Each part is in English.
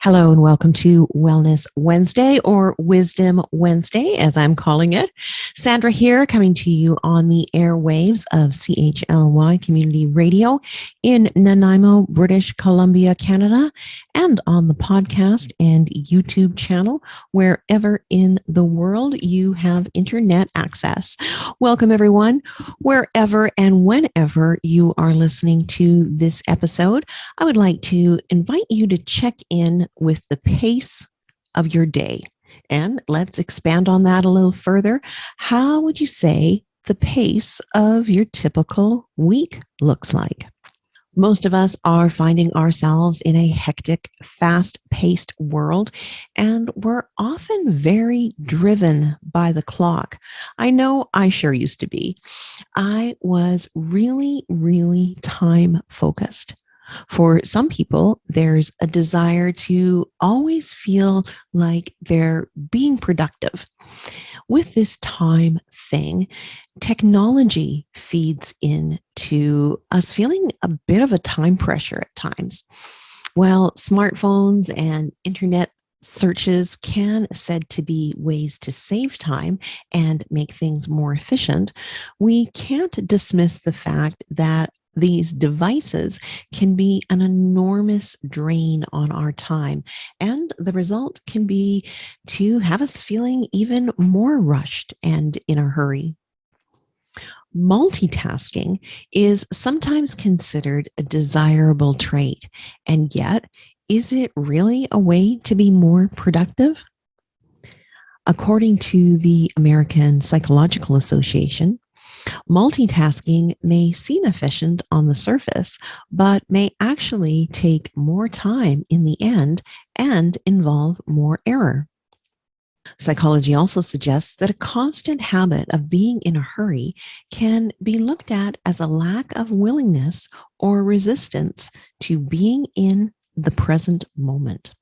Hello and welcome to Wellness Wednesday, or Wisdom Wednesday, as I'm calling it. Sandra here, coming to you on the airwaves of CHLY Community Radio in Nanaimo, British Columbia, Canada, and on the podcast and YouTube channel wherever in the world you have internet access. Welcome, everyone, wherever and whenever you are listening to this episode. I would like to invite you to check in with the pace of your day. And let's expand on that a little further. How would you say the pace of your typical week looks like? Most of us are finding ourselves in a hectic, fast-paced world, and we're often very driven by the clock. I know I sure used to be. I was really time focused. For some people, there's a desire to always feel like they're being productive. With this time thing, technology feeds into us feeling a bit of a time pressure at times. While smartphones and internet searches can said to be ways to save time and make things more efficient, we can't dismiss the fact that these devices can be an enormous drain on our time, and the result can be to have us feeling even more rushed and in a hurry. Multitasking is sometimes considered a desirable trait, and yet, is it really a way to be more productive? According to the American Psychological Association, multitasking may seem efficient on the surface, but may actually take more time in the end and involve more error. Psychology also suggests that a constant habit of being in a hurry can be looked at as a lack of willingness or resistance to being in the present moment.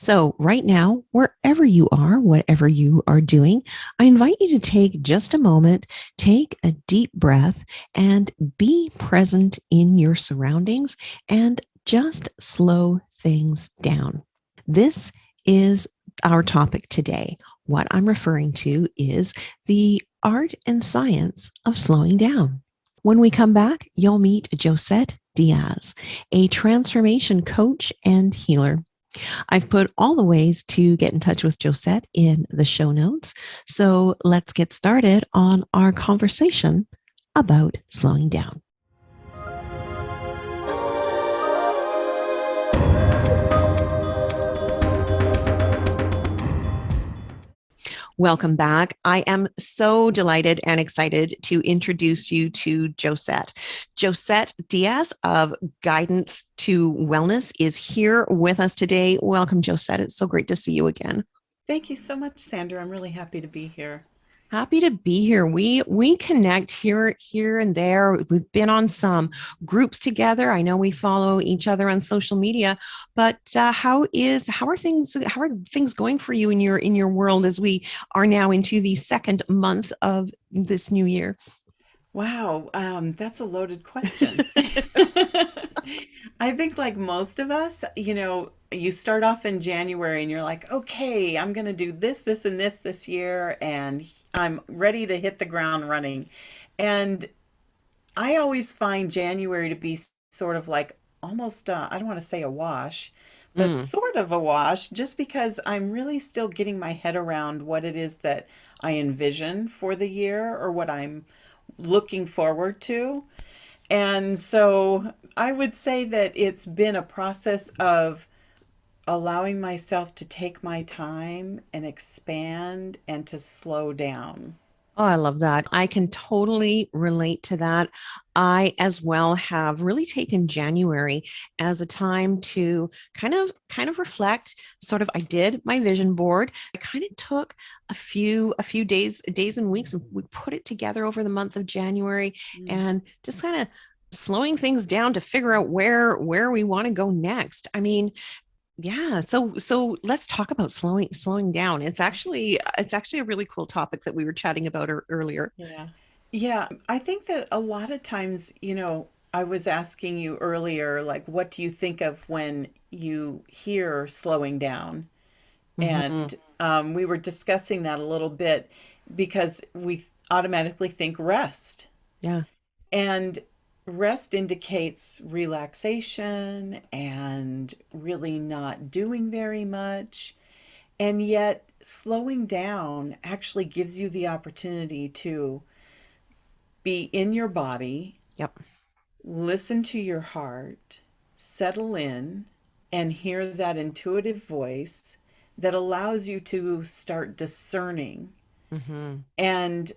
So right now, wherever you are, whatever you are doing, I invite you to take just a moment, take a deep breath, and be present in your surroundings and just slow things down. This is our topic today. What I'm referring to is the art and science of slowing down. When we come back, you'll meet Josette Diaz, a transformation coach and healer. I've put all the ways to get in touch with Josette in the show notes. So let's get started on our conversation about slowing down. Welcome back. I am so delighted and excited to introduce you to Josette. Josette Diaz of Guidance to Wellness is here with us today. Welcome, Josette. It's so great to see you again. Thank you so much, Sandra. I'm really happy to be here. Happy to be here. We connect here and there. We've been on some groups together. I know we follow each other on social media, but how are things going for you in your world as we are now into the second month of this new year? Wow, that's a loaded question. I think, like most of us, you start off in January and you're like, okay, I'm going to do this, this, and this year, and I'm ready to hit the ground running. And I always find January to be sort of like almost, I don't want to say a wash, but Mm. sort of a wash, just because I'm really still getting my head around what it is that I envision for the year or what I'm looking forward to. And so I would say that it's been a process of allowing myself to take my time and expand and to slow down. Oh, I love that. I can totally relate to that. I as well have really taken January as a time to kind of reflect. Sort of I did my vision board. I kind of took a few days and weeks, and we put it together over the month of January, Mm. and just kind of slowing things down to figure out where we want to go next. I mean, yeah, so let's talk about slowing down. It's actually a really cool topic that we were chatting about earlier. Yeah. Yeah, I think that a lot of times, I was asking you earlier, like, what do you think of when you hear slowing down? Hmm. And we were discussing that a little bit because we automatically think rest. Yeah. And rest indicates relaxation and really not doing very much. And yet, slowing down actually gives you the opportunity to be in your body, Yep. listen to your heart, settle in, and hear that intuitive voice that allows you to start discerning. Hmm. And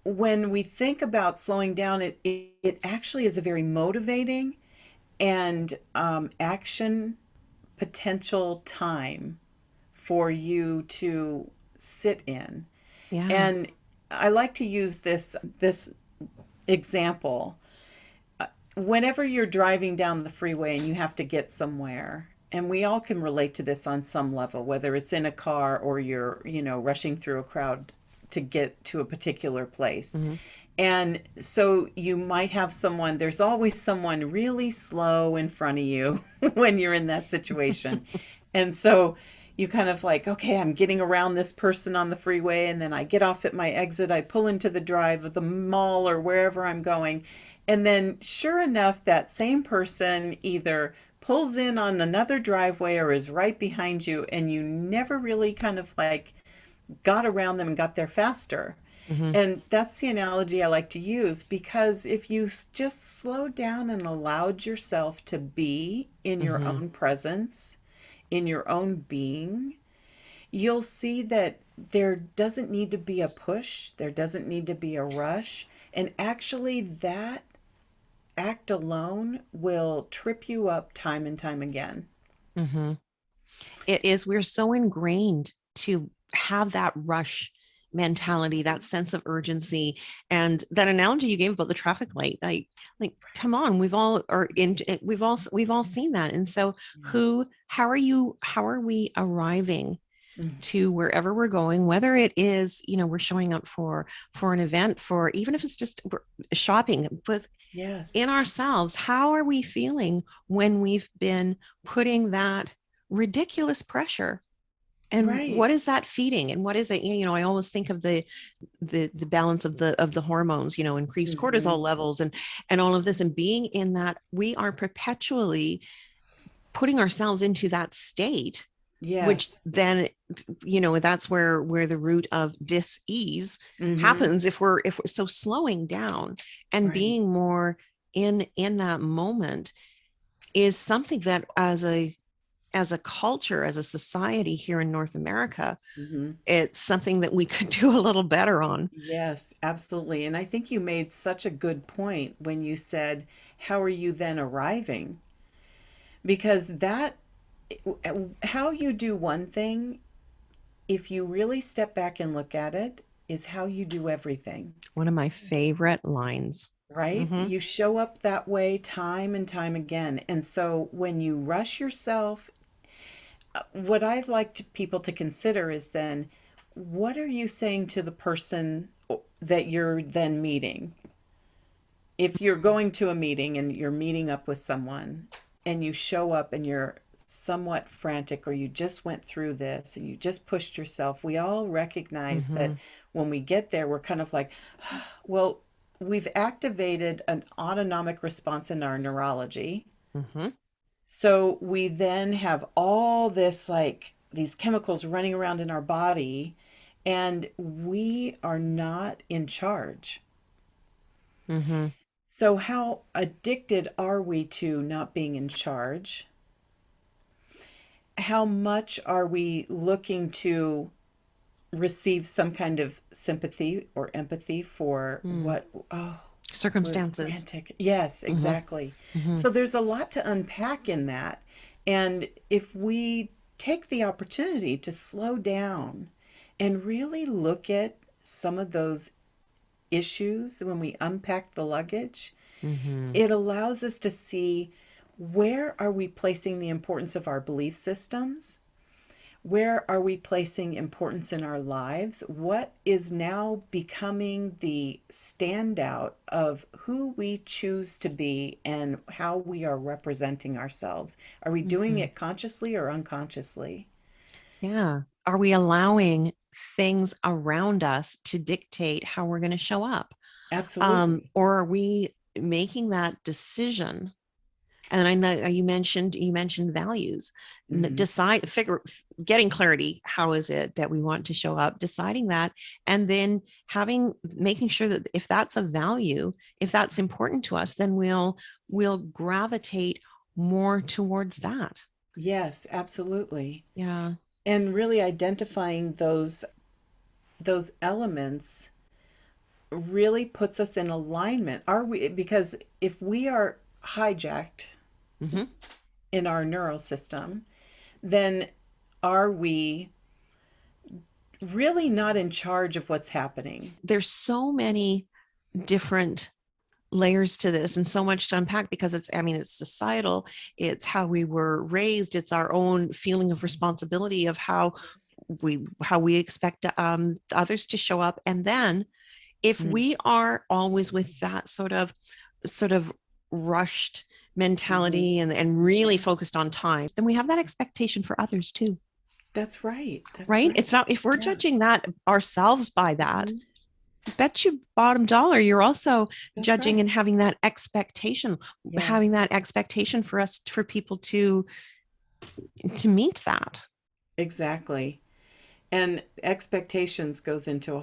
when we think about slowing down, it actually is a very motivating and action potential time for you to sit in. Yeah. And I like to use this example. Whenever you're driving down the freeway and you have to get somewhere, and we all can relate to this on some level, whether it's in a car or you're, rushing through a crowd to get to a particular place. Hmm. And so you might have someone, there's always someone really slow in front of you when you're in that situation. And so you kind of like, okay, I'm getting around this person on the freeway, and then I get off at my exit, I pull into the drive of the mall or wherever I'm going. And then, sure enough, that same person either pulls in on another driveway or is right behind you, and you never really kind of like got around them and got there faster. Hmm. And that's the analogy I like to use, because if you just slowed down and allowed yourself to be in your Hmm. own presence, in your own being, you'll see that there doesn't need to be a push, there doesn't need to be a rush. And actually, that act alone will trip you up time and time again. Hmm. It is, we're so ingrained to have that rush mentality, that sense of urgency. And that analogy you gave about the traffic light, like, come on, we've all are in, we've all seen that. And so Yeah. how are we arriving Mm. to wherever we're going, whether it is, we're showing up for an event, for even if it's just shopping with Yes. in ourselves, how are we feeling when we've been putting that ridiculous pressure, and Right. what is that feeding, and what is it? I always think of the balance of the hormones, increased Hmm. cortisol levels, and all of this, and being in that, we are perpetually putting ourselves into that state, which Yes. then, that's where the root of dis-ease Hmm. happens, if we're so slowing down and Right. being more in that moment is something that, as a culture, as a society here in North America, Hmm. it's something that we could do a little better on. Yes, absolutely. And I think you made such a good point when you said, how are you then arriving? Because how you do one thing, if you really step back and look at it, is how you do everything, One of my favorite lines. right? Mm-hmm. You show up that way time and time again. And so when you rush yourself, what I'd like people to consider is then, what are you saying to the person that you're then meeting? If you're going to a meeting and you're meeting up with someone and you show up and you're somewhat frantic, or you just went through this and you just pushed yourself, we all recognize Mm-hmm. that when we get there, we're kind of like, well, we've activated an autonomic response in our neurology. Mm-hmm. So we then have all this, like these chemicals running around in our body, and we are not in charge. Mm-hmm. So, how addicted are we to not being in charge? How much are we looking to receive some kind of sympathy or empathy for Mm. what, oh, we're Circumstances. frantic? Yes, Mm-hmm. exactly. Mm-hmm. So, there's a lot to unpack in that. And if we take the opportunity to slow down and really look at some of those issues when we unpack the luggage, Mm-hmm. it allows us to see, where are we placing the importance of our belief systems? Where are we placing importance in our lives? What is now becoming the standout of who we choose to be and how we are representing ourselves? Are we doing Mhm. it consciously or unconsciously? Yeah. Are we allowing things around us to dictate how we're going to show up? Absolutely. Or are we making that decision? And I know you mentioned values. Hmm. Decide, figure, getting clarity. How is it that we want to show up? Deciding that, and then making sure that if that's a value, if that's important to us, then we'll gravitate more towards that. Yes, absolutely. Yeah. And really identifying those elements really puts us in alignment. Are we, because if we are hijacked Hmm. in our neural system, then are we really not in charge of what's happening? There's so many different layers to this and so much to unpack because it's societal, it's how we were raised, it's our own feeling of responsibility of how we expect others to show up. And then if Mm-hmm. we are always with that sort of rushed mentality and really focused on time, then we have that expectation for others too, That's right. That's right? It's right. not, if we're Yeah. judging that ourselves by that, Hmm. bet you bottom dollar you're also That's judging right. and having Yes, that expectation for people to meet that. exactly. And expectations goes into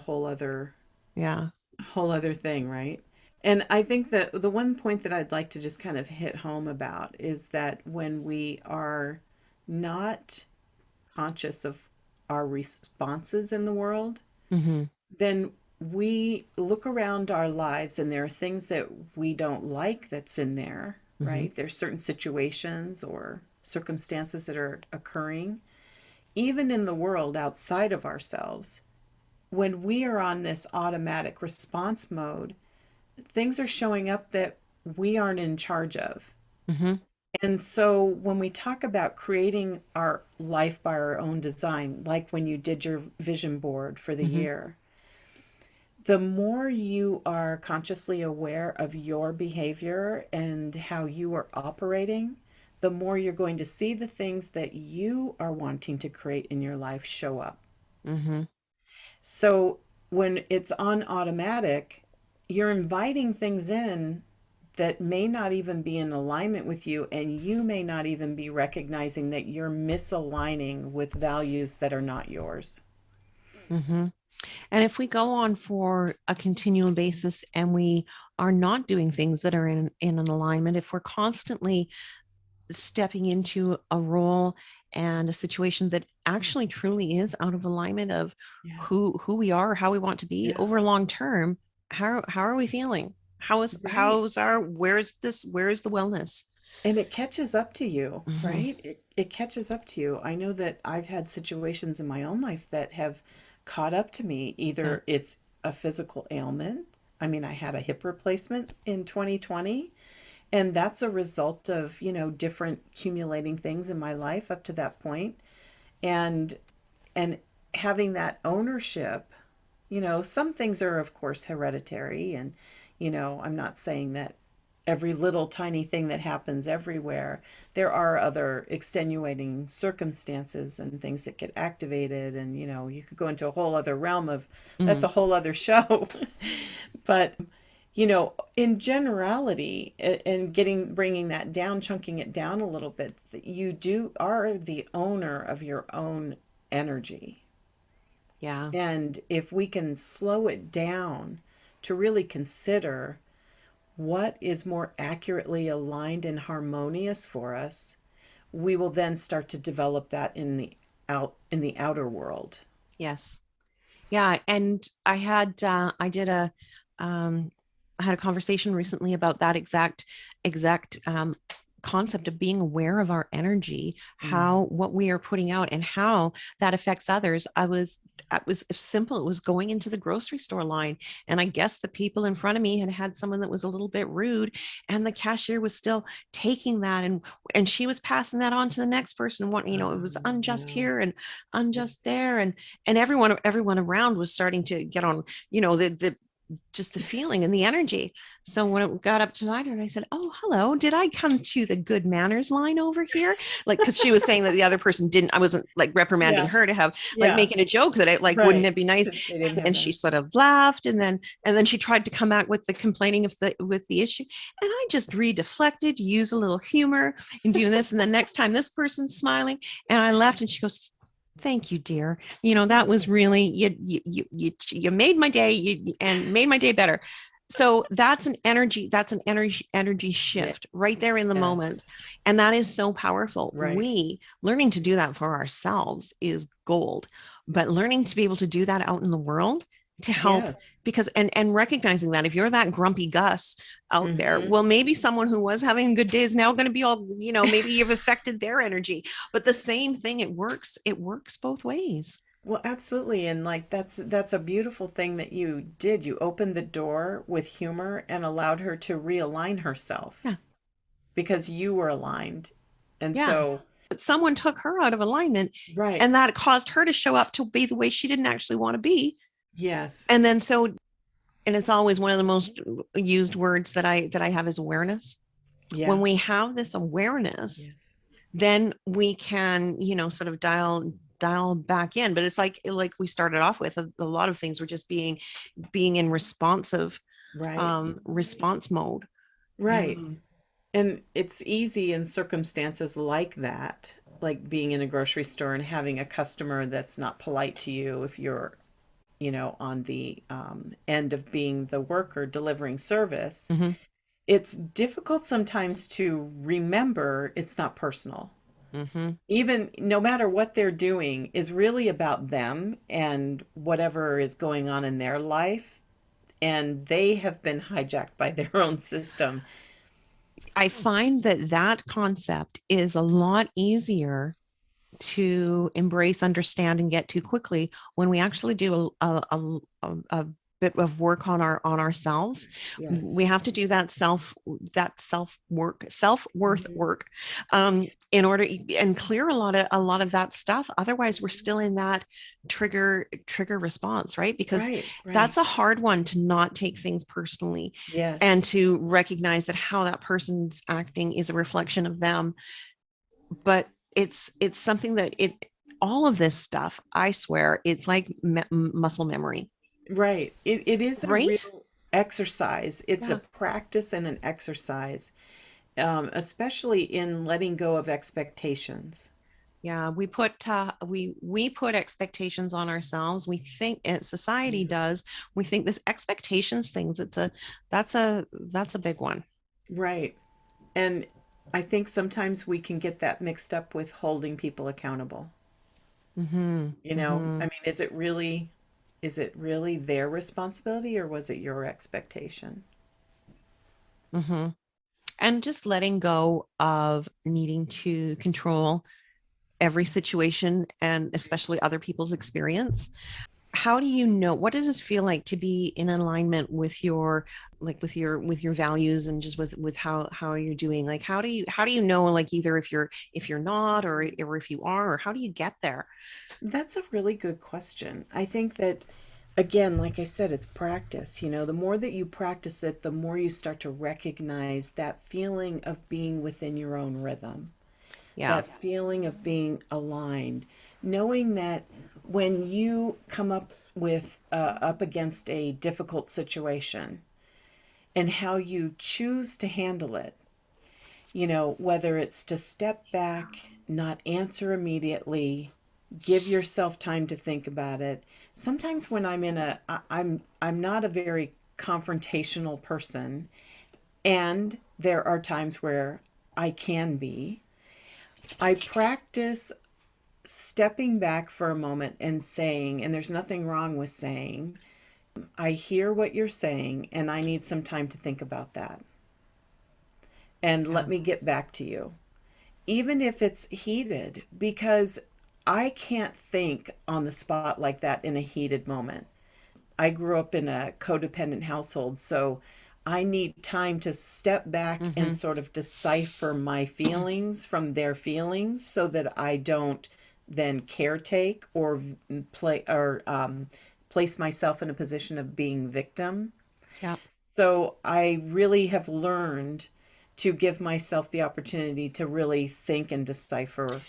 Yeah. a whole other thing, right? And I think that the one point that I'd like to just kind of hit home about is that when we are not conscious of our responses in the world, Mm-hmm. then we look around our lives and there are things that we don't like that's in there, Mm-hmm. right? There's certain situations or circumstances that are occurring, even in the world outside of ourselves. When we are on this automatic response mode, things are showing up that we aren't in charge of. Mm-hmm. And so when we talk about creating our life by our own design, like when you did your vision board for the Mm-hmm. year, the more you are consciously aware of your behavior and how you are operating, the more you're going to see the things that you are wanting to create in your life show up. Mm-hmm. So when it's on automatic, you're inviting things in that may not even be in alignment with you, and you may not even be recognizing that you're misaligning with values that are not yours. Mm-hmm. And if we go on for a continual basis and we are not doing things that are in an alignment, if we're constantly stepping into a role and a situation that actually truly is out of alignment of Yeah. who we are, how we want to be Yeah. over long term, how are we feeling? Right. Where's the wellness? And it catches up to you, Hmm. right? It catches up to you. I know that I've had situations in my own life that have caught up to me. Yeah. Either it's a physical ailment. I mean, I had a hip replacement in 2020, and that's a result of, different accumulating things in my life up to that point. And and having that ownership, some things are of course hereditary, and I'm not saying that every little tiny thing that happens everywhere. There are other extenuating circumstances and things that get activated, and you could go into a whole other realm of, that's Mm. a whole other show. But in generality, and bringing that down, chunking it down a little bit, you do are the owner of your own energy. Yeah. And if we can slow it down to really consider what is more accurately aligned and harmonious for us, we will then start to develop that in the outer world. Yes. Yeah. And um, I had a conversation recently about that exact concept of being aware of our energy, Mm. how what we are putting out and how that affects others. I was simple. It was going into the grocery store line. And I guess the people in front of me had someone that was a little bit rude. And the cashier was still taking that and she was passing that on to the next person. What, it was unjust No. here and unjust there. And everyone around was starting to get on, the just the feeling and the energy. So when it got up to my turn, I said, "Oh, hello. Did I come to the good manners line over here?" Like, because she was saying that the other person didn't. I wasn't like reprimanding Yeah. her to have like Yeah. making a joke that I like, wouldn't Right. it be nice? They didn't have And she that. sort of laughed, and then she tried to come back with the complaining of the with the issue, and I just redeflected, use a little humor, and do this. And the next time this person's smiling, and I left, and she goes, "Thank you, dear. That was really you made my day and made my day better." So that's an energy Yeah. shift right there in the moment. Yes. And that is so powerful. Right. We learning to do that for ourselves is gold, but learning to be able to do that out in the world to help, Yes. because and recognizing that if you're that grumpy Gus out there, Hmm. well, maybe someone who was having a good day is now going to be all, maybe you've affected their energy, but the same thing, it works both ways. Well, absolutely. And like that's a beautiful thing that you did. You opened the door with humor and allowed her to realign herself Yeah. because you were aligned. And Yeah. so, But someone took her out of alignment, right. and that caused her to show up to be the way she didn't actually want to be. Yes. And then so, and it's always one of the most used words that I have is awareness. When Yeah. we have this awareness, Yes. then we can, sort of dial back in. But it's like we started off with a lot of things were just being in Right. response mode. Right. Um, And it's easy in circumstances like that, like being in a grocery store and having a customer that's not polite to you if you're, on the end of being the worker delivering service. mhm, It's difficult sometimes to remember it's not personal. mhm. Even no matter what they're doing is really about them and whatever is going on in their life. And they have been hijacked by their own system. I find that concept is a lot easier to embrace, understand, and get to quickly when we actually do a bit of work on ourselves. Yes. We have to do that self worth Mhm. work, in order and clear a lot of that stuff. Otherwise, we're still in that trigger response, right? Because Right, right. that's a hard one, to not take things personally and Yes. to recognize that how that person's acting is a reflection of them. But it's something that it all of this stuff, I swear, it's like muscle memory, Right. It is a right? real exercise. It's a Yeah. practice and an exercise, especially in letting go of expectations. Yeah, we put expectations on ourselves. We think society Yeah. does. We think this expectations things. That's a big one. Right. And I think sometimes we can get that mixed up with holding people accountable. Mm-hmm. I Mm-hmm. mean, is it really their responsibility or was it your expectation? Mm-hmm. And just letting go of needing to control every situation, and especially other people's experience. How do you know, what does this feel like to be in alignment with your, like with your values, and just with how you're doing? Like, how do you know, like, either if you're not, or if you are, or how do you get there? That's a really good question. I think that, again, like I said, it's practice. The more that you practice it, the more you start to recognize that feeling of being within your own rhythm, Yeah. that feeling of being aligned, knowing that when you come up against a difficult situation and how you choose to handle it, whether it's to step back, not answer immediately, give yourself time to think about it. Sometimes when I'm not a very confrontational person, and there are times where I can be. I practice stepping back for a moment and saying, and there's nothing wrong with saying, I hear what you're saying and I need some time to think about that. and Yeah. let me get back to you, even if it's heated, because I can't think on the spot like that in a heated moment. I grew up in a codependent household, so I need time to step back and Mm-hmm. sort of decipher my feelings from their feelings so that I don't then caretake or play or place myself in a position of being victim. Yeah. So I really have learned to give myself the opportunity to really think and decipher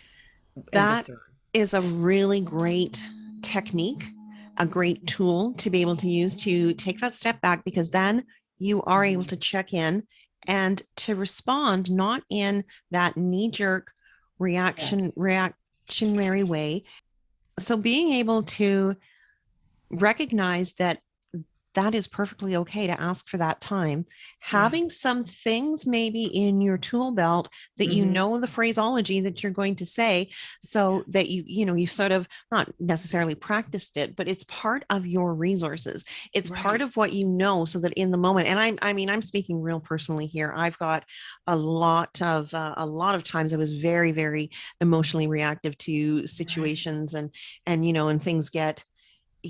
and That discern. is a really great technique, a great tool to be able to use to take that step back, because then you are able Mhm. to check in and to respond not in that knee jerk Yes. reactionary way. So being able to recognize that that is perfectly okay to ask for that time. Yeah. Having some things maybe in your tool belt that you Hmm. know the phraseology that you're going to say, Yeah. so that you sort of not necessarily practiced it, but it's part of your resources. It's part Right. of what you know, so that in the moment, and I mean, I'm speaking real personally here. I've got a lot of times I was very, very emotionally reactive to Right. situations, and things get,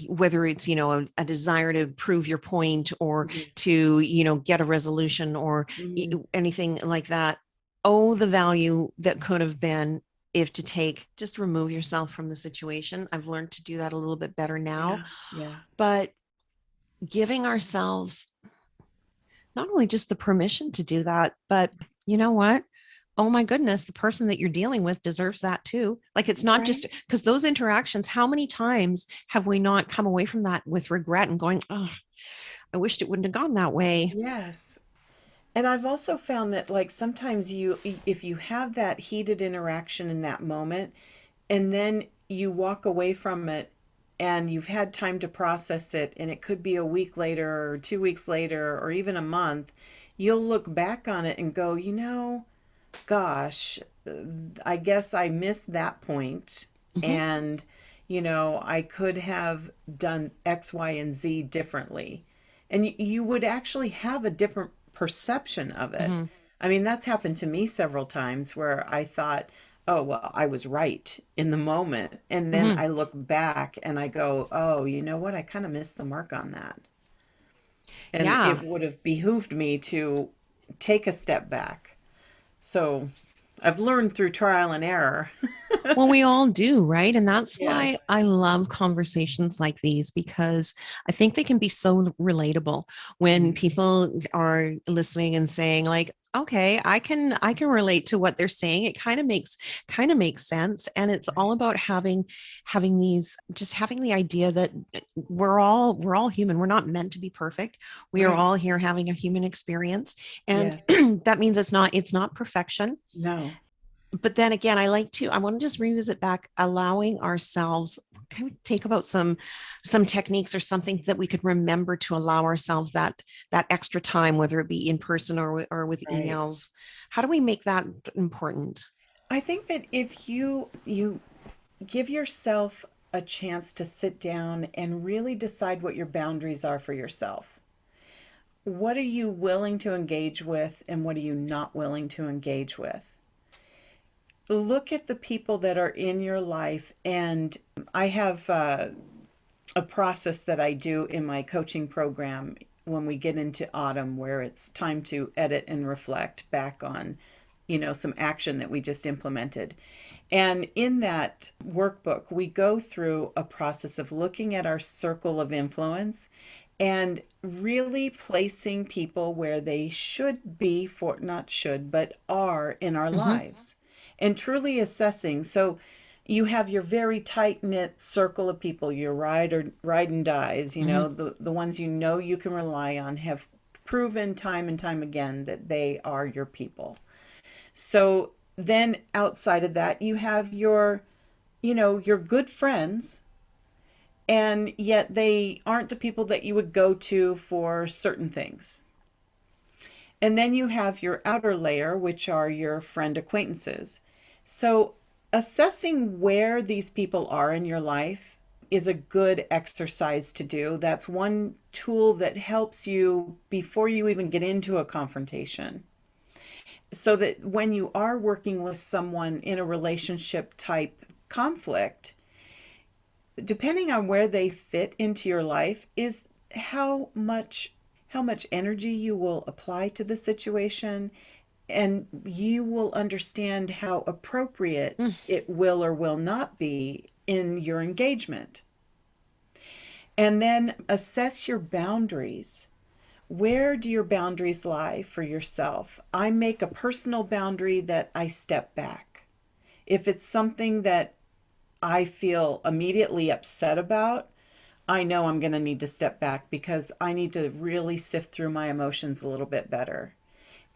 whether it's a desire to prove your point, or Hmm. to get a resolution, or Hmm. anything like that. Oh, the value that could have been, if to take, just remove yourself from the situation. I've learned to do that a little bit better now. Yeah. Yeah. But giving ourselves not only just the permission to do that, but you know what, oh my goodness, the person that you're dealing with deserves that too. Like, it's not just Right. because those interactions, how many times have we not come away from that with regret and going, oh, I wished it wouldn't have gone that way. Yes. And I've also found that, like, sometimes if you have that heated interaction in that moment, and then you walk away from it and you've had time to process it, and it could be a week later or 2 weeks later or even a month, you'll look back on it and go, gosh, I guess I missed that point. Mhm. And, I could have done X, Y, and Z differently. And you would actually have a different perception of it. Mhm. I mean, that's happened to me several times where I thought, oh, well, I was right in the moment. And then Mhm. I look back and I go, oh, you know what? I kind of missed the mark on that. And it Yeah. would have behooved me to take a step back. So I've learned through trial and error. Well, we all do, right? And that's why Yes. I love conversations like these, because I think they can be so relatable when Mhm. people are listening and saying, like, okay, I can relate to what they're saying. It kind of makes sense. And it's all Right. about having these, just having the idea that we're all human. We're not meant to be perfect. We are Right. all here having a human experience. And Yes. that means it's not perfection. No. But then again, I want to just revisit back, allowing ourselves, can we take about some techniques or something that we could remember to allow ourselves that extra time, whether it be in person or with Right. emails? How do we make that important? I think that if you give yourself a chance to sit down and really decide what your boundaries are for yourself. What are you willing to engage with and what are you not willing to engage with? Look at the people that are in your life. And I have a process that I do in my coaching program when we get into autumn, where it's time to edit and reflect back on, some action that we just implemented. And in that workbook, we go through a process of looking at our circle of influence and really placing people where they should be, for not should, but are in our Mm-hmm. lives, and truly assessing. So you have your very tight knit circle of people, your ride and dies, Mm-hmm. the ones you can rely on, have proven time and time again that they are your people. So then outside of that, you have your good friends, and yet they aren't the people that you would go to for certain things. And then you have your outer layer, which are your friend acquaintances. So assessing where these people are in your life is a good exercise to do. That's one tool that helps you before you even get into a confrontation. so that when you are working with someone in a relationship type conflict, depending on where they fit into your life, is how much energy you will apply to the situation, and you will understand how appropriate Mm. it will or will not be in your engagement. And then assess your boundaries. Where do your boundaries lie for yourself? I make a personal boundary that I step back. If it's something that I feel immediately upset about, I know I'm going to need to step back because I need to really sift through my emotions a little bit better.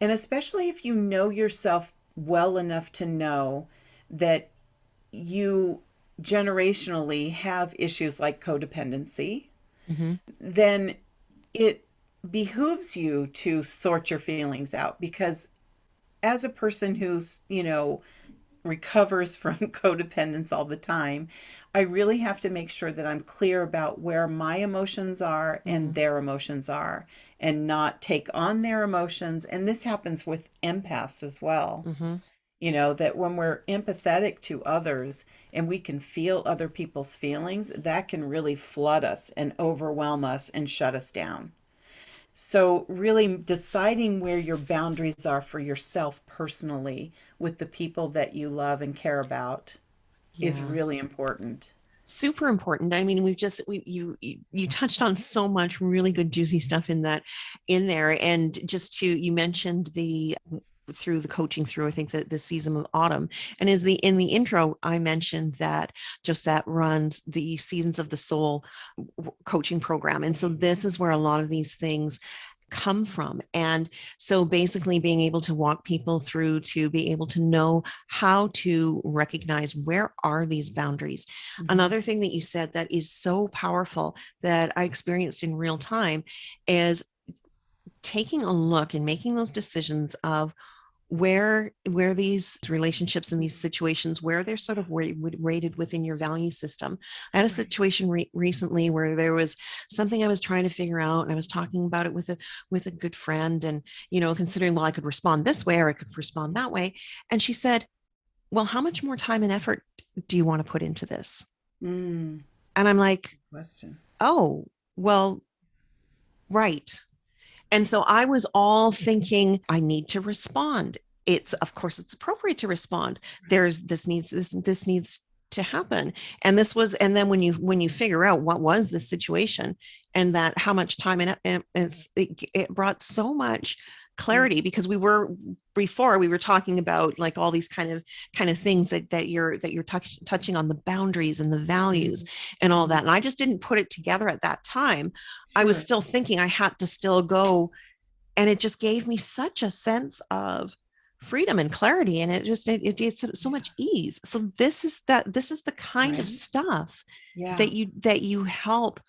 And especially if you know yourself well enough to know that you generationally have issues like codependency, Hmm. then it behooves you to sort your feelings out, because as a person who's, recovers from codependence all the time, I really have to make sure that I'm clear about where my emotions are and Mm. their emotions are, and not take on their emotions. And this happens with empaths as well. Hmm. That when we're empathetic to others and we can feel other people's feelings, that can really flood us and overwhelm us and shut us down. So, really deciding where your boundaries are for yourself personally with the people that you love and care about is Yeah. really important. Super important. I mean, you touched on so much really good juicy stuff in there. And just to you mentioned the through the coaching through I think that the season of autumn, and is the in the intro I mentioned that Josette runs the Seasons of the Soul coaching program, and so this is where a lot of these things come from. And so basically being able to walk people through to be able to know how to recognize where are these boundaries. Mm-hmm. Another thing that you said that is so powerful that I experienced in real time is taking a look and making those decisions of where these relationships and these situations where they're sort of rated within your value system. I had a Right. situation recently where there was something I was trying to figure out, and I was talking about it with a good friend, and considering, well, I could respond this way or I could respond that way, and she said, well, how much more time and effort do you want to put into this? Mm, And I'm like, good question. oh, well, right. And so I was all thinking, I need to respond. It's, of course, it's appropriate to respond. Right. This needs to happen. And then when you figure out what was the situation and that how much time it brought so much Mm, clarity, because we were talking about like all these kind of things that you're touching on, the boundaries and the values mm, and all that. mm. And I just didn't put it together at that time. I was Sure. still thinking I had to still go, and it just gave me such a sense of freedom and clarity, and it's so Yeah. much ease. So this is the kind of Right. stuff Yeah. that you help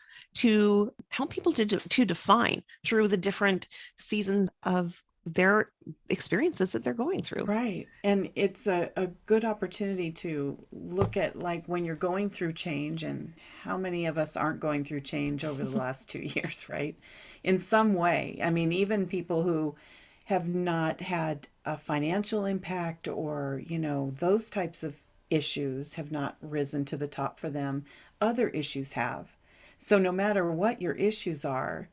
people to define through the different seasons of their experiences that they're going through. Right. And it's a good opportunity to look at, like, when you're going through change, and how many of us aren't going through change over the last 2 years, right? In some way. I mean, even people who have not had a financial impact, or, those types of issues have not risen to the top for them. Other issues have. So no matter what your issues are,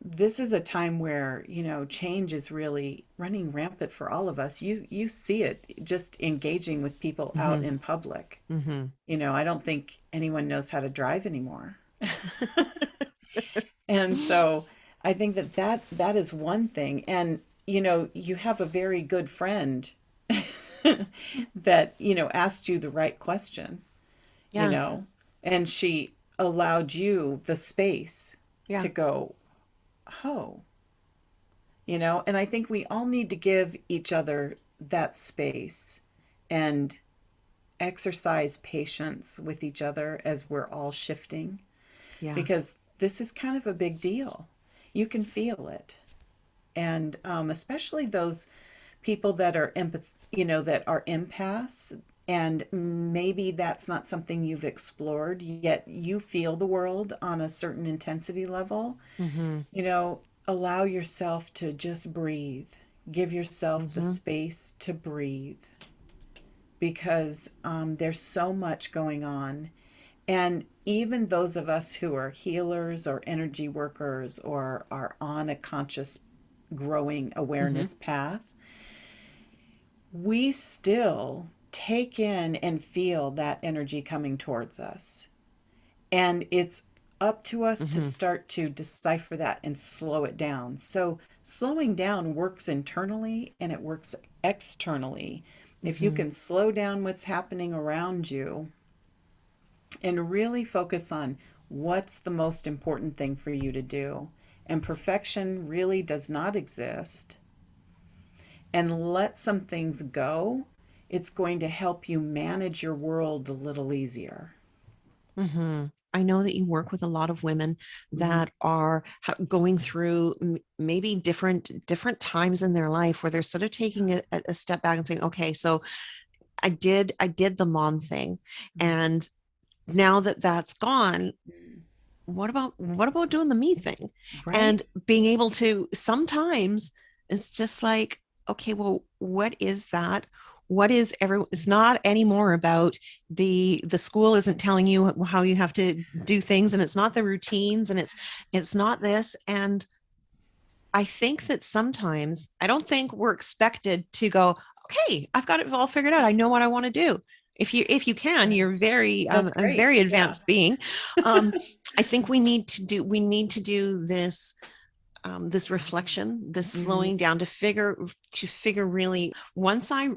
this is a time where, change is really running rampant for all of us. You see it just engaging with people out Mm-hmm. in public. Mm-hmm. I don't think anyone knows how to drive anymore. And so I think that is one thing. And you have a very good friend that asked you the right question, you Yeah. know and she allowed you the space Yeah. to go, oh. And I think we all need to give each other that space, and exercise patience with each other as we're all shifting, Yeah. because this is kind of a big deal. You can feel it. And especially those people that are that are empaths, and maybe that's not something you've explored yet. You feel the world on a certain intensity level. Mm-hmm. Allow yourself to just breathe. Give yourself the Mm-hmm. space to breathe because there's so much going on. And even those of us who are healers or energy workers or are on a conscious growing Mm-hmm. awareness path, we still take in and feel that energy coming towards us. And it's up to us to Mm-hmm. start to decipher that and slow it down. So, slowing down works internally and it works externally. If you Mm-hmm. can slow down what's happening around you and really focus on what's the most important thing for you to do, and perfection really does not exist, and let some things go, it's going to help you manage your world a little easier. Mm-hmm. I know that you work with a lot of women Mm-hmm. that are going through maybe different times in their life where they're sort of taking a step back and saying, okay, so I did the mom thing, and now that that's gone, what about doing the me thing? And Right? being able to sometimes it's just like, okay, well, what is that? What is every it's not anymore about the school isn't telling you how you have to do things, and it's not the routines, and it's not this. And I think that sometimes I don't think we're expected to go, okay, I've got it all figured out. I know what I want to do. If you can, Right. you're very That's a great. very Yeah. advanced being. Um, I think we need to do this this reflection, this Mm-hmm. slowing down to figure really. Once I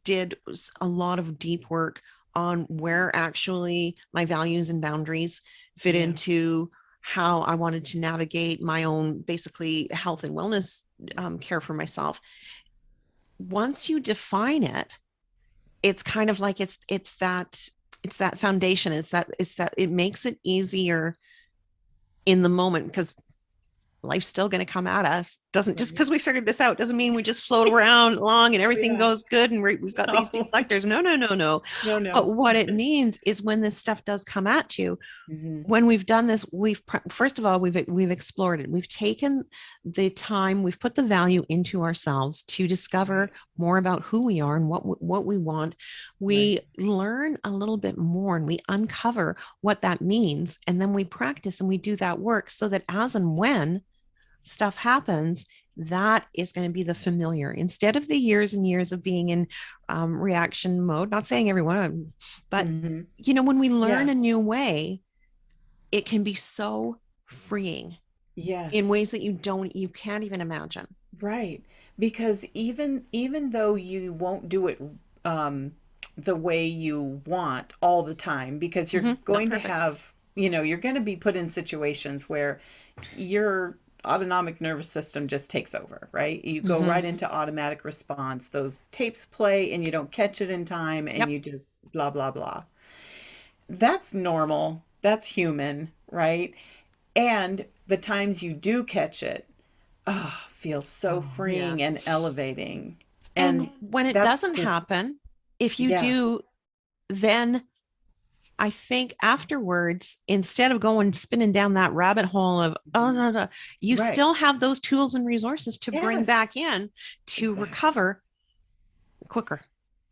did a lot of deep work on where actually my values and boundaries fit Yeah. into how I wanted to navigate my own basically health and wellness care for myself. Once you define it, it's kind of like it's that foundation. It's that it makes it easier in the moment because life's still going to come at us. Doesn't just Right. because we figured this out doesn't mean we just float around along and Oh, everything yeah. goes good and we've got these No. deflectors. No, no, no, no. No, But no. what it means is when this stuff does come at you, Mm-hmm. when we've done this, we've first of all we've explored it. We've taken the time, we've put the value into ourselves to discover Right. more about who we are and what we want. Right. We learn a little bit more and we uncover what that means, and then we practice and we do that work so that as and when stuff happens, that is going to be the familiar instead of the years and years of being in reaction mode. Not saying everyone, but Mm-hmm. when we learn Yeah. a new way, it can be so freeing in Yes. ways that you can't even imagine. Right. Because even though you won't do it um, the way you want all the time, because you're Not going to perfect. have, you're going to be put in situations where your autonomic nervous system just takes over, right? You go Mm-hmm. right into automatic response. Those tapes play and you don't catch it in time and Yep. you just blah, blah, blah. That's normal. That's human, right? And the times you do catch it, feels so Oh yeah. freeing and elevating. And And when it that's doesn't the, happen, if you yeah, do, then I think afterwards, instead of going spinning down that rabbit hole of, oh, mhm, no, no, you right. still have those tools and resources to bring Yes, back in to exactly. recover quicker.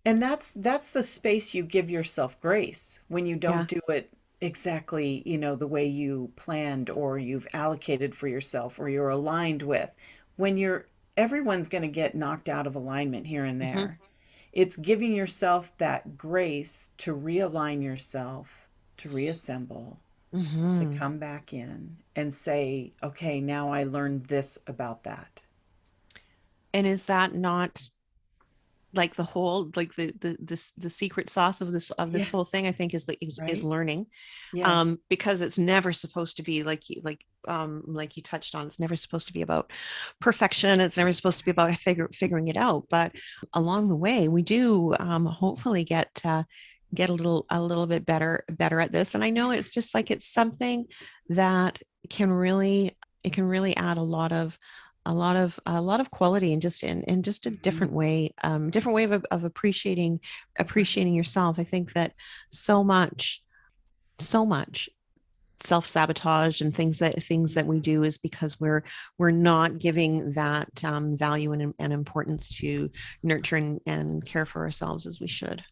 And that's the space you give yourself grace when you don't Yeah. do it exactly, the way you planned or you've allocated for yourself or you're aligned with. When you're everyone's going to get knocked out of alignment here and Mm-hmm. there. It's giving yourself that grace to realign yourself, to reassemble, to Mm-hmm. come back in and say, okay, now I learned this about that. And is that not like the whole like the secret sauce of this Yes, whole thing? I think is right? learning, Yes. because it's never supposed to be like you touched on. It's never supposed to be about perfection. It's never supposed to be about figuring it out. But along the way, we do hopefully get a little bit better at this. And I know it's just like it's something that can really it can really add a lot of quality and just in just a Mhm. different way of appreciating Right. yourself. I think that so much self-sabotage and things that we do is because we're not giving that value and importance to nurture and care for ourselves as we should.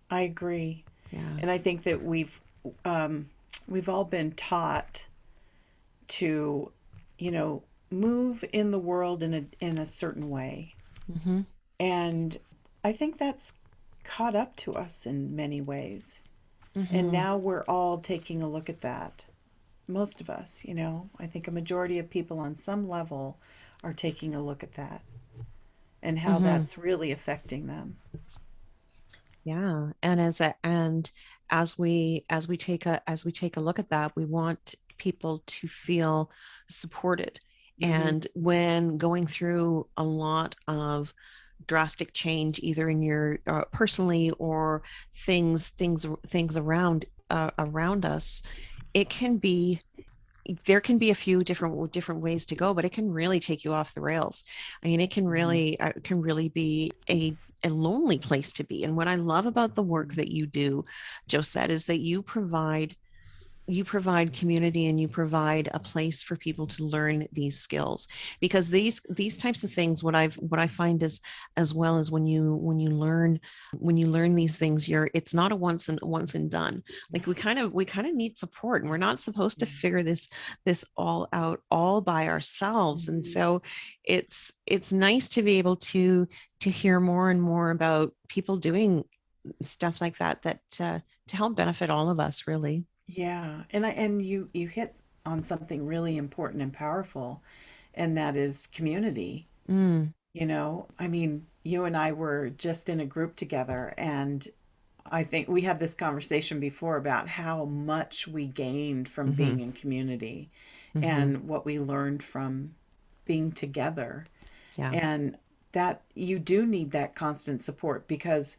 I agree. Yeah. And I think that we've all been taught to, you know, move in the world in a certain way. Mm-hmm. And I think that's caught up to us in many ways. And Mm-hmm. now we're all taking a look at that. Most of us, I think a majority of people on some level are taking a look at that and how Mm-hmm. that's really affecting them. Yeah. And as we take a look at that, we want people to feel supported. Mm-hmm. And when going through a lot of drastic change, either in your personally or things around us, it can be there can be a few different ways to go, but it can really take you off the rails. I mean, it can really be a lonely place to be. And what I love about the work that you do, Josette, is that you provide community and you provide a place for people to learn these skills, because these types of things, what I find is, as well as when you learn these things, it's not a once and done. Like we kind of need support, and we're not supposed to figure this all out all by ourselves. And Mm-hmm. so it's nice to be able to hear more and more about people doing stuff like that to help benefit all of us, really. Yeah, and you hit on something really important and powerful, and that is community. Mm. I mean, you and I were just in a group together, and I think we had this conversation before about how much we gained from Mm-hmm. being in community Mm-hmm. and what we learned from being together. Yeah. And that you do need that constant support because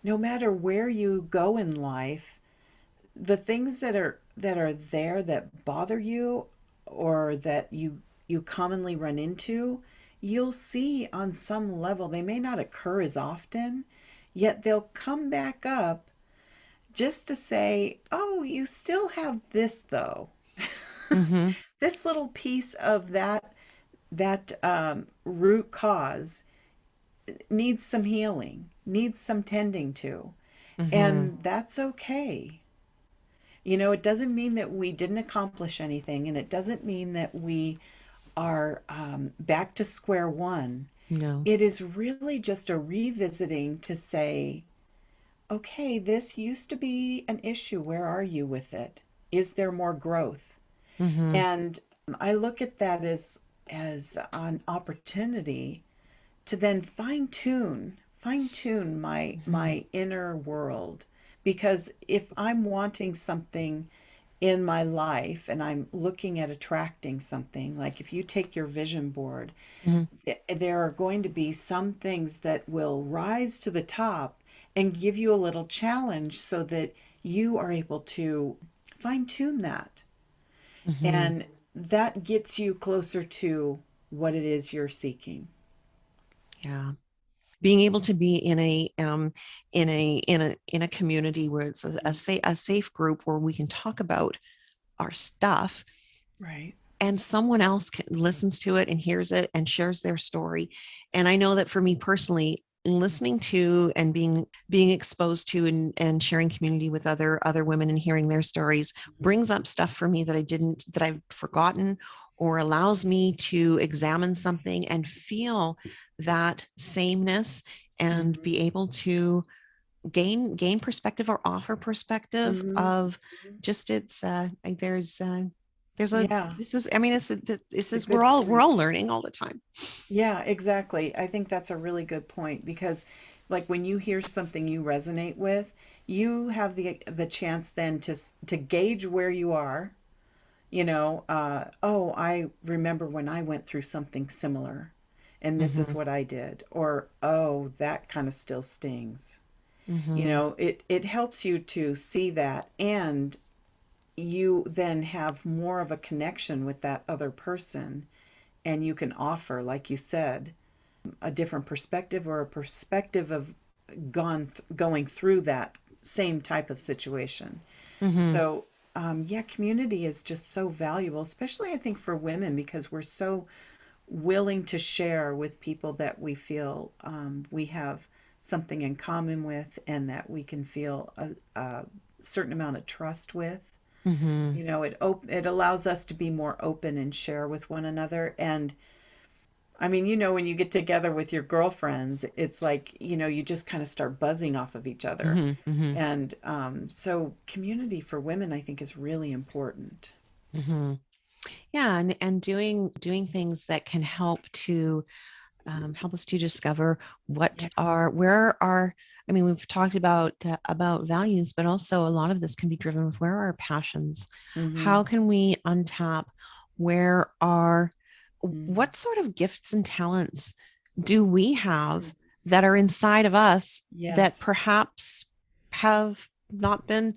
no matter where you go in life, the things that are there that bother you or that you commonly run into, you'll see on some level they may not occur as often, yet they'll come back up just to say, "Oh, you still have this though." Mm-hmm. This little piece of that root cause needs some healing, needs some tending to, Mm-hmm. and that's okay. It doesn't mean that we didn't accomplish anything, and it doesn't mean that we are back to square one. No. It is really just a revisiting to say, okay, this used to be an issue. Where are you with it? Is there more growth? Mm-hmm. And I look at that as an opportunity to then fine tune my Mm-hmm. my inner world, because if I'm wanting something in my life and I'm looking at attracting something, like if you take your vision board, Mm-hmm. there are going to be some things that will rise to the top and give you a little challenge so that you are able to fine tune that. Mm-hmm. And that gets you closer to what it is you're seeking. Yeah. Being able to be in a community where it's a safe group where we can talk about our stuff, Right. and someone else listens to it and hears it and shares their story. And I know that for me personally, listening to and being exposed to and sharing community with other women and hearing their stories brings up stuff for me that I've forgotten, or allows me to examine something and feel that sameness, and Mm-hmm. be able to gain perspective or offer perspective Mm-hmm. of just it's there's a Yeah, this is I mean this it's a is we're good all we're all point. learning all the time. Yeah, exactly. I think that's a really good point because like when you hear something you resonate with, you have the chance then to gauge where you are. Oh, I remember when I went through something similar and this is Mm-hmm. what I did. Or, oh, that kind of still stings. Mm-hmm. It helps you to see that, and you then have more of a connection with that other person, and you can offer, like you said, a different perspective or a perspective of going through that same type of situation. Mm-hmm. So yeah, community is just so valuable, especially I think for women, because we're so willing to share with people that we feel we have something in common with, and that we can feel a certain amount of trust with. Mm-hmm. It allows us to be more open and share with one another. And I mean, when you get together with your girlfriends, it's like, you just kind of start buzzing off of each other. Mm-hmm. Mm-hmm. And so community for women, I think, is really important. Mm-hmm. Yeah, and doing things that can help us to discover Yeah. where our. I mean, we've talked about values, but also a lot of this can be driven with where are our passions. Mm-hmm. How can we untap where our Mm-hmm. what sort of gifts and talents do we have that are inside of us that Yes. perhaps have not been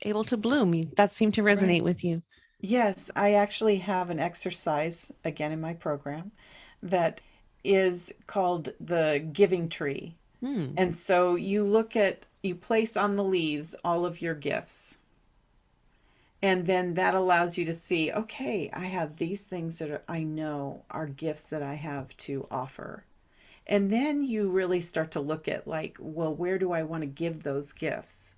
able to bloom? That seemed to Right. resonate with you. Yes, I actually have an exercise again in my program that is called the giving tree. Hmm. And so you place on the leaves all of your gifts. And then that allows you to see, okay, I have these things I know are gifts that I have to offer. And then you really start to look at, like, well, where do I want to give those gifts?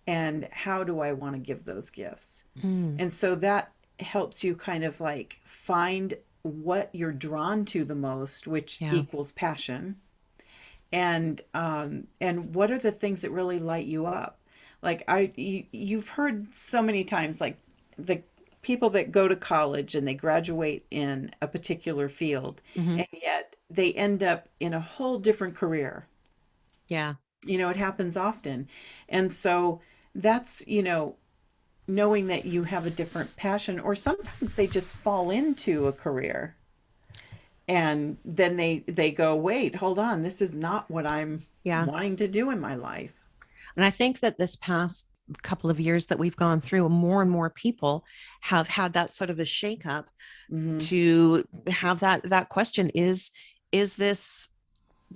And how do I want to give those gifts? Hmm. And so that helps you kind of like find what you're drawn to the most, which Yeah. equals passion, and what are the things that really light you up. Like you've heard so many times, like, the people that go to college and they graduate in a particular field, Hmm. and yet they end up in a whole different career. Yeah. It happens often. And so that's, knowing that you have a different passion, or sometimes they just fall into a career, and then they go, wait, hold on, this is not what I'm Yeah. wanting to do in my life. And I think that this past couple of years that we've gone through, more and more people have had that sort of a shakeup Mm-hmm. to have that question is this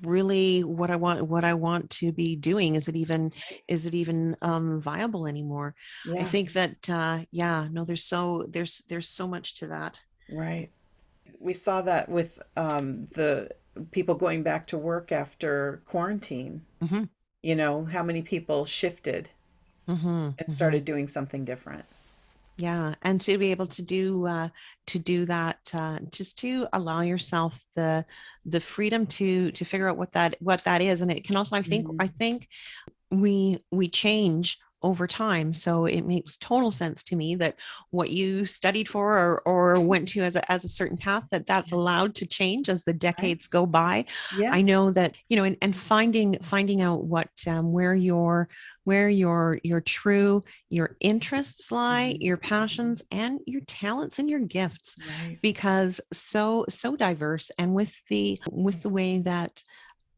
really what I want to be doing? Right. Is it even viable anymore? I Yeah. think that yeah, no, there's so much to that. Right. We saw that with the people going back to work after quarantine. Hmm. How many people shifted Hmm. and Hmm. started doing something different. Yeah, and to be able to do that, just to allow yourself the freedom to figure out what that is. And it can also, I Mm-hmm. think we change over time. So it makes total sense to me that what you studied for or went to as a certain path, that's Yeah. allowed to change as the Right. decades go by. I Yes. know that, and finding out where your true your interests lie, Mm-hmm. your passions and your talents and your gifts, Right. because so diverse. And with the way that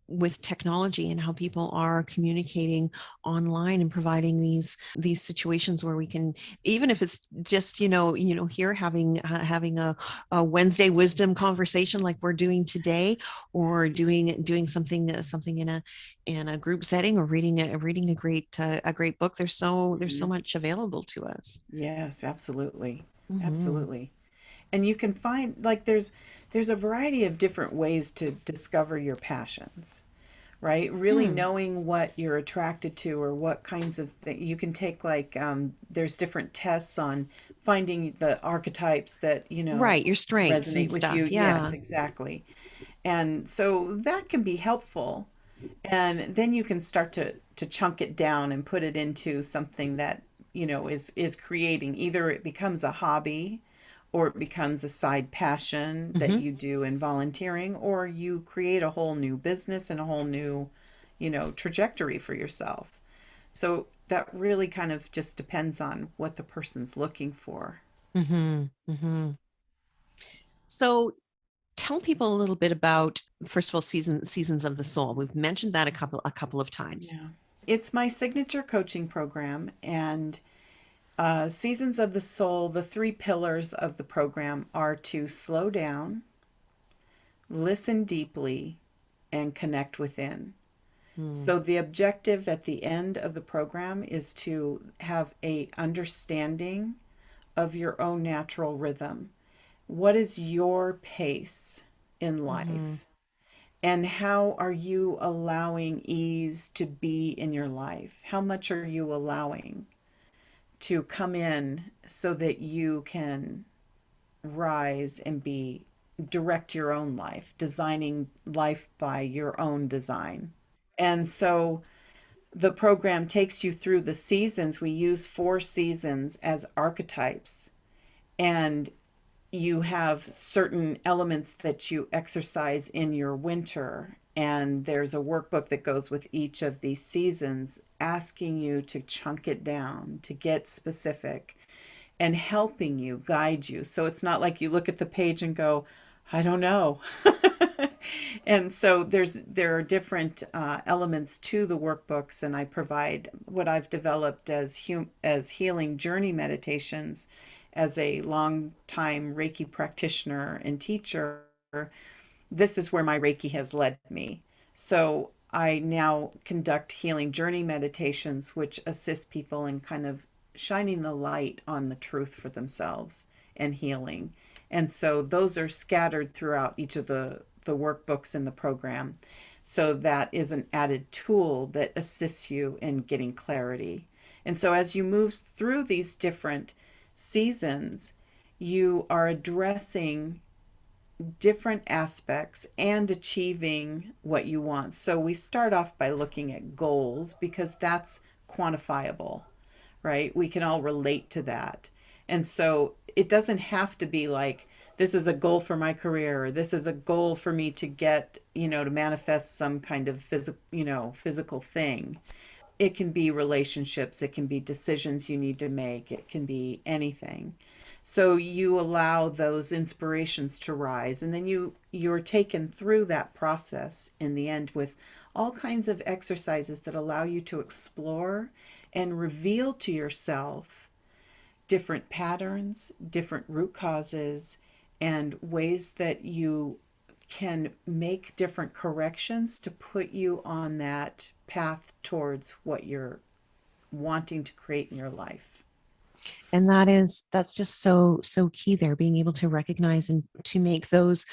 with technology and how people are communicating online and providing these situations where we can, even if it's just here having a Wednesday wisdom conversation like we're doing today, or doing something in a group setting, or reading a great book. There's so Mm-hmm. much available to us. Yes, absolutely. Hmm. Absolutely. And you can find, like, there's a variety of different ways to discover your passions, right? Really Hmm. knowing what you're attracted to, or what kinds of things you can take, like, there's different tests on finding the archetypes that, Right, your strengths resonate and with you. stuff. Yes, Yeah. exactly. And so that can be helpful. And then you can start to chunk it down and put it into something that, is creating, either it becomes a hobby, or it becomes a side passion that Hmm. you do in volunteering, or you create a whole new business and a whole new, trajectory for yourself. So that really kind of just depends on what the person's looking for. Hmm. Hmm. So tell people a little bit about, first of all, seasons of the soul. We've mentioned that a couple of times. Yeah. It's my signature coaching program, and Seasons of the Soul, the three pillars of the program are to slow down, listen deeply, and connect within. Mm. So the objective at the end of the program is to have a understanding of your own natural rhythm. What is your pace in Hmm. life? And how are you allowing ease to be in your life? How much are you allowing to come in so that you can rise and be direct your own life, designing life by your own design? And so the program takes you through the seasons. We use 4 seasons as archetypes, and you have certain elements that you exercise in your winter. And there's a workbook that goes with each of these seasons, asking you to chunk it down, to get specific, and helping you, guide you. So it's not like you look at the page and go, I don't know. And so there are different elements to the workbooks, and I provide what I've developed as healing journey meditations. As a long time Reiki practitioner and teacher, this is where my Reiki has led me. So I now conduct healing journey meditations, which assist people in kind of shining the light on the truth for themselves and healing. And so those are scattered throughout each of the workbooks in the program. So that is an added tool that assists you in getting clarity. And so as you move through these different seasons, you are addressing different aspects and achieving what you want. So we start off by looking at goals because that's quantifiable, right? We can all relate to that. And so it doesn't have to be like, this is a goal for my career, or this is a goal for me to get, to manifest some kind of physical thing. It can be relationships, it can be decisions you need to make, it can be anything. So you allow those inspirations to rise, and then you're taken through that process in the end with all kinds of exercises that allow you to explore and reveal to yourself different patterns, different root causes, and ways that you can make different corrections to put you on that path towards what you're wanting to create in your life. And that's just so key there, being able to recognize and to make those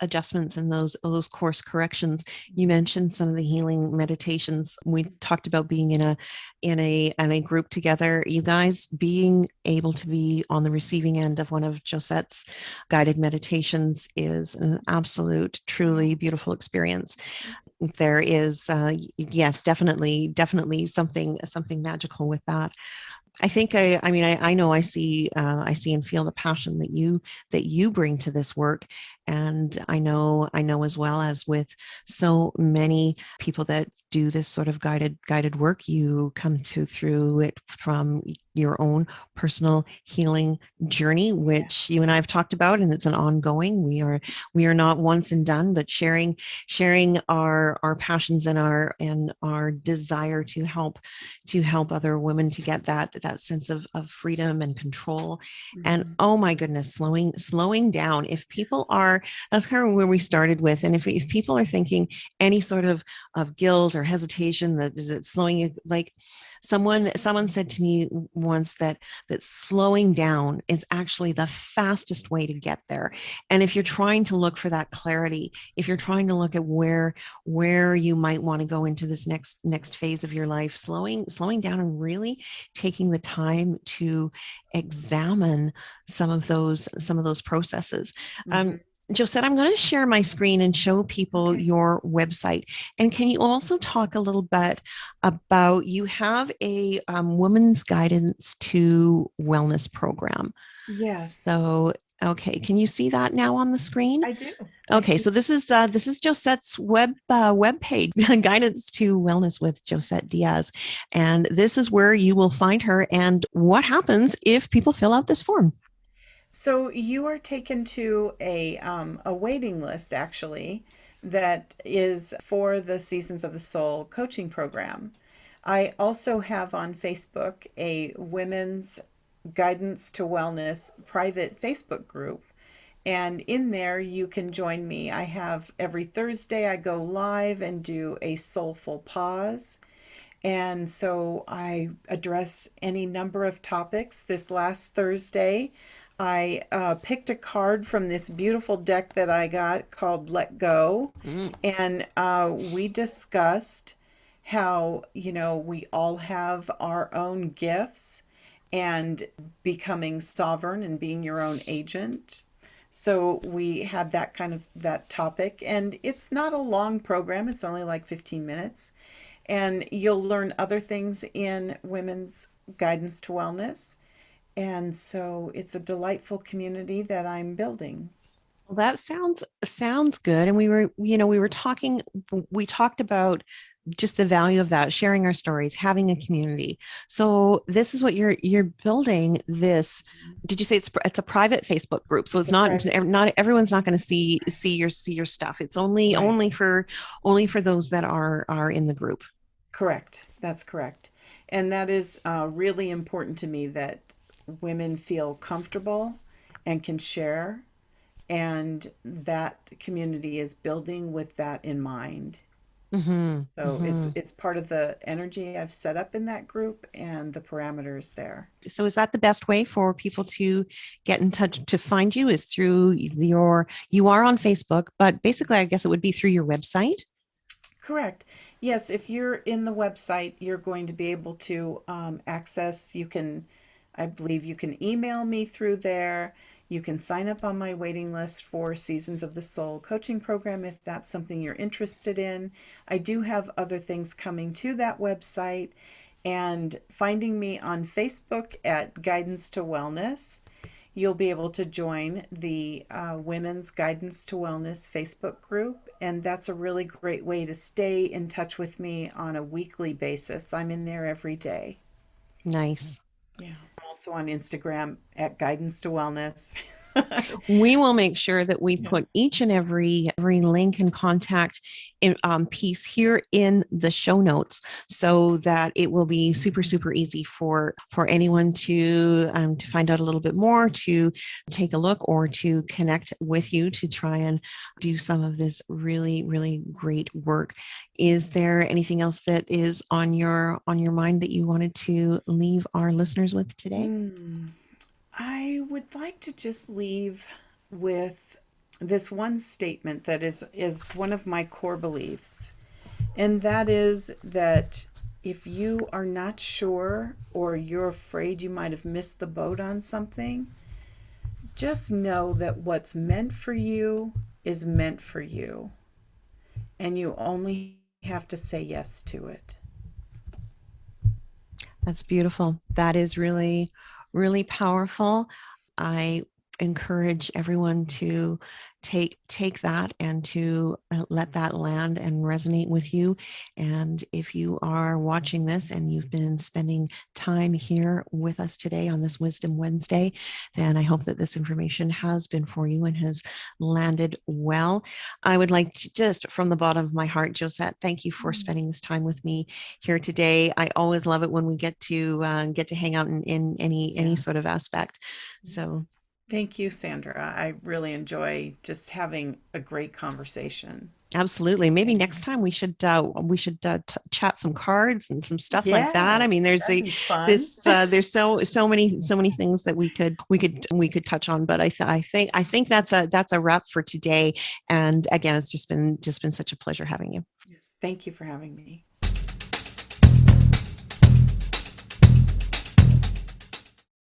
adjustments and those course corrections. You mentioned some of the healing meditations. We talked about being in a group together. You guys being able to be on the receiving end of one of Josette's guided meditations is an absolute, truly beautiful experience. There is yes, definitely something magical with that. I think I mean, I know I see and feel the passion that you bring to this work. And I know as well as with so many people that do this sort of guided work, you come to through it from your own personal healing journey, Yeah. which you and I have talked about, and it's an ongoing. We are not once and done, but sharing our passions and our desire to help other women to get that sense of freedom and control. And Mm-hmm. oh my goodness, slowing down. If people are, that's kind of where we started with. And if people are thinking any sort of guilt or hesitation that is it slowing you, like someone said to me once that slowing down is actually the fastest way to get there. And if you're trying to look for that clarity, if you're trying to look at where you might want to go into this next phase of your life, slowing down and really taking the time to examine some of those processes. Mm-hmm. Josette, I'm going to share my screen and show people Okay. your website. And can you also talk a little bit about, you have a women's guidance to wellness program. Yes, So, okay, can you see that now on the screen? I do. I Okay, see. so this is Josette's web page, guidance to wellness with Josette Diaz, and this is where you will find her. And what happens if people fill out this form? So you are taken to a waiting list actually that is for the Seasons of the Soul coaching program. I also have on Facebook a women's guidance to wellness private Facebook group, And in there, you can join me. I have every Thursday, I go live and do a soulful pause. And so I address any number of topics. This last Thursday, I picked a card from this beautiful deck that I got called Let Go. Mm. And we discussed how, we all have our own gifts and becoming sovereign and being your own agent. So we had that kind of that topic, and it's not a long program. It's only like 15 minutes, and you'll learn other things in women's guidance to wellness. And so it's a delightful community that I'm building. Well, that sounds good. And we talked about just the value of that, sharing our stories, having a community. So this is what you're building this. Did you say it's a private Facebook group? So It's it's a private, not everyone's not going to see your stuff. It's only right. only for those that are in the group. Correct. That's correct. And that is really important to me, that women feel comfortable and can share, and that community is building with that in mind. Mm-hmm, So it's mm-hmm. it's part of the energy I've set up in that group and the parameters there. So is that the best way for people to get in touch to find you is through you are on Facebook, but basically I guess it would be through your website? Correct. Yes, if you're in the website, you're going to be able to access, I believe you can email me through there. You can sign up on my waiting list for Seasons of the Soul coaching program if that's something you're interested in. I do have other things coming to that website, and finding me on Facebook at Guidance to Wellness. You'll be able to join the Women's Guidance to Wellness Facebook group, and that's a really great way to stay in touch with me on a weekly basis. I'm in there every day. Nice. Yeah. I'm also on Instagram at Guidance to Wellness. We will make sure that we Yeah. put each and every link and contact piece here in the show notes so that it will be super easy for anyone to find out a little bit more, to take a look, or to connect with you to try and do some of this really great work. Is there anything else that is on your mind that you wanted to leave our listeners with today? Hmm. I would like to just leave with this one statement that is one of my core beliefs. And that is that if you are not sure, or you're afraid you might have missed the boat on something, just know that what's meant for you is meant for you. And you only have to say yes to it. That's beautiful. That is really powerful. I encourage everyone to take that and to let that land and resonate with you. And if you are watching this and you've been spending time here with us today on this Wisdom Wednesday, then I hope that this information has been for you and has landed well. I would like to just from the bottom of my heart, Josette, thank you for spending this time with me here today. I always love it when we get to hang out in any Yeah. sort of aspect. Yes. So Thank you, Sandra. I really enjoy just having a great conversation. absolutely. Maybe next time we should chat some cards and some stuff like that. Yeah, I mean, that'd be fun. this there's so many things that we could touch on. But I think that's a wrap for today. And again, it's just been such a pleasure having you. Yes. Thank you for having me.